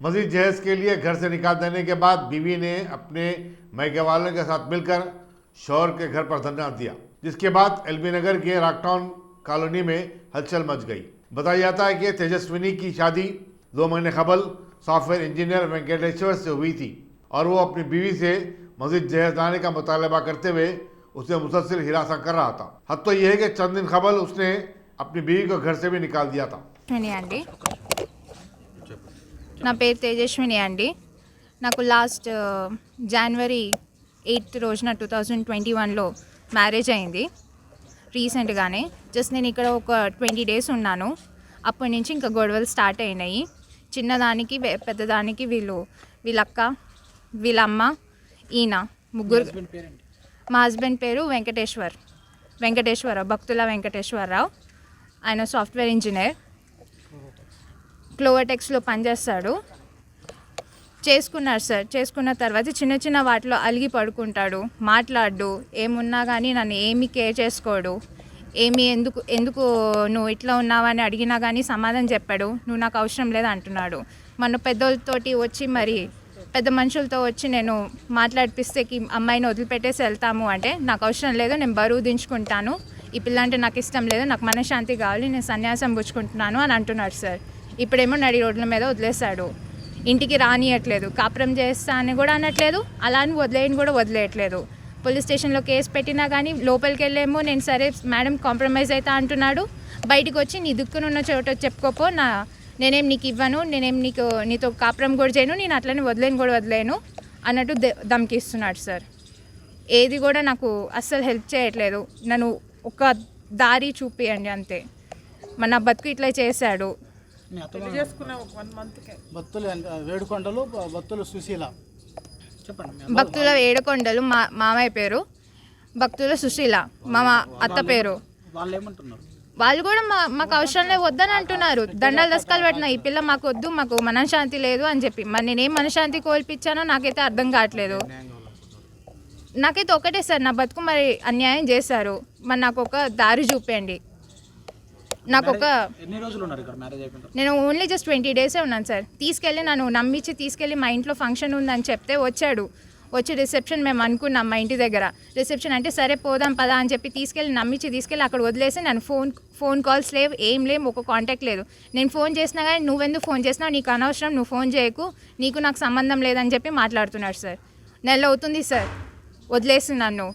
मजीद जहेज के लिए घर से निकाल देने के बाद बीवी ने अपने मैके वालों के साथ मिलकर शौहर के घर पर धरना दिया, जिसके बाद एलबी नगर के रॉकटाउन कॉलोनी में हलचल मच गई। बताया जाता है कि तेजस्विनी की शादी 2 महीने कबल सॉफ्टवेयर इंजीनियर वेंकटेश्वर से हुई थी और वो अपनी बीवी से मजीद जहेज लाने का मुतालबा करते हुए उसे मुसलसल हिरासत कर रहा था। हद तो यह है कि चंद दिन कबल उसने अपनी बीवी को घर से भी निकाल दिया था। నా పేరు తేజస్విని అండి. నాకు లాస్ట్ జనవరి 8 రోజున 2021లో మ్యారేజ్ అయింది రీసెంట్గానే. జస్ట్ నేను ఇక్కడ ఒక 20 డేస్ ఉన్నాను. అప్పటి నుంచి ఇంకా గొడవలు స్టార్ట్ అయినాయి. చిన్నదానికి పెద్దదానికి వీళ్ళక్క, వీళ్ళమ్మ, ఈయన ముగ్గురు. మా హస్బెండ్ పేరు వెంకటేశ్వర భక్తుల వెంకటేశ్వరరావు. ఆయన సాఫ్ట్వేర్ ఇంజనీర్, క్లోవర్టెక్స్లో పనిచేస్తాడు. చేసుకున్నారు సార్. చేసుకున్న తర్వాత చిన్న చిన్న వాటిలో అలిగి పడుకుంటాడు, మాట్లాడు, ఏమున్నా కానీ నన్ను ఏమీ కేర్ చేసుకోడు. ఎందుకు నువ్వు ఇట్లా ఉన్నావని అడిగినా కానీ సమాధానం చెప్పాడు. నువ్వు నాకు అవసరం లేదు అంటున్నాడు. మన పెద్దోళ్ళతోటి వచ్చి మరి పెద్ద మనుషులతో వచ్చి నేను మాట్లాడిపిస్తే అమ్మాయిని వదిలిపెట్టేసి వెళ్తాము అంటే నాకు అవసరం లేదు, నేను బరువు దించుకుంటాను, ఈ పిల్ల అంటే నాకు ఇష్టం లేదు, నాకు మనశ్శాంతి కావాలి, నేను సన్యాసం పుచ్చుకుంటున్నాను అని అంటున్నాడు సార్. ఇప్పుడేమో నడి రోడ్ల మీద వదిలేశాడు. ఇంటికి రానియట్లేదు, కాపురం చేస్తా అని కూడా అనట్లేదు, అలా అని వదిలేయట్లేదు. పోలీస్ స్టేషన్లో కేసు పెట్టినా కానీ లోపలికి వెళ్ళేమో నేను సరే మేడం కాంప్రమైజ్ అవుతా అంటున్నాడు. బయటకు వచ్చి నీ దిక్కునున్న చోట చెప్పుకోపో, నేనేం నీకు ఇవ్వను, నేనేం నీతో కాపురం కూడా చేయను, నేను అట్లనే వదిలేను అన్నట్టు ధమ్కిస్తున్నాడు సార్. ఏది కూడా నాకు అస్సలు హెల్ప్ చేయట్లేదు. నన్ను ఒక దారి చూపియండి అంతే. మన బతుకు ఇట్లా చేశాడు. భక్తుల ఏడుకొండలు మామయ్య పేరు, భక్తుల సుశీల మా అత్త పేరు. వాళ్ళు కూడా మాకు అవసరం లేదు వద్దని అంటున్నారు. దండాలు దశకాలు పెట్టినా ఈ పిల్ల మాకు వద్దు, మాకు మనశ్శాంతి లేదు అని చెప్పి. మరి నేనేం మనశ్శాంతి కోల్పించానో నాకైతే అర్థం కావట్లేదు. నాకైతే ఒకటే సార్, నా బతుకు మరి అన్యాయం చేశారు, మరి నాకు ఒక దారి చూపండి. నేను ఓన్లీ జస్ట్ 20 డేసే ఉన్నాను సార్. నన్ను నమ్మించి తీసుకెళ్ళి మా ఇంట్లో ఫంక్షన్ ఉందని చెప్తే వచ్చి రిసెప్షన్ మేము అనుకున్నాం మా ఇంటి దగ్గర. రిసెప్షన్ అంటే సరే పోదాం పదా అని చెప్పి నమ్మించి అక్కడ వదిలేసి నన్ను ఫోన్ కాల్స్ లేవు, ఏం లేవు, ఒక కాంటాక్ట్ లేదు. నేను ఫోన్ చేసినా కానీ నువ్వెందుకు ఫోన్ చేసినావు, నీకు అనవసరం, నువ్వు ఫోన్ చేయకు, నీకు నాకు సంబంధం లేదని చెప్పి మాట్లాడుతున్నాడు సార్. నెల అవుతుంది సార్ వదిలేసి నన్ను.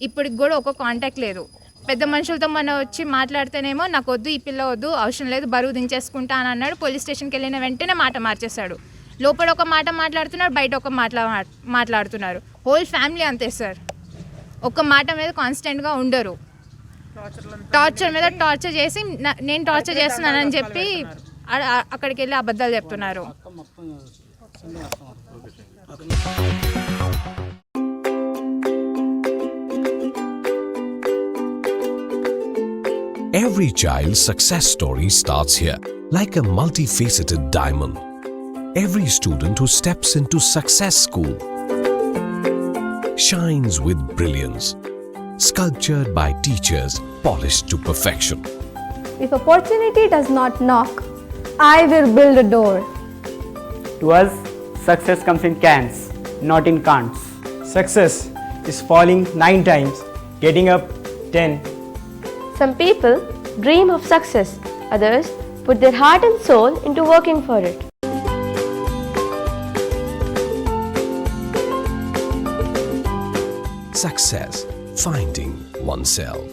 ఇప్పటికి కూడా ఒక కాంటాక్ట్ లేదు. పెద్ద మనుషులతో మనం వచ్చి మాట్లాడితేనేమో నాకు వద్దు, ఈ పిల్ల వద్దు, అవసరం లేదు, బరువు దించేసుకుంటా అని అన్నాడు. పోలీస్ స్టేషన్కి వెళ్ళిన వెంటనే మాట మార్చేశాడు. లోపల ఒక మాట మాట్లాడుతున్నారు, బయట ఒక మాట్లాడుతున్నారు. హోల్ ఫ్యామిలీ అంతే సార్. ఒక మాట మీద కాన్స్టెంట్గా ఉండరు. టార్చర్ మీద టార్చర్ చేసి నేను టార్చర్ చేస్తున్నానని చెప్పి అక్కడికి వెళ్ళి అబద్ధాలు చెప్తున్నారు. Every child's success story starts here, like a multifaceted diamond. Every student who steps into Success School shines with brilliance, sculptured by teachers polished to perfection. If opportunity does not knock, I will build a door. To us, success comes in cans, not in can'ts. Success is falling 9 times, getting up 10. Some people dream of success, others put their heart and soul into working for it. Success, finding oneself.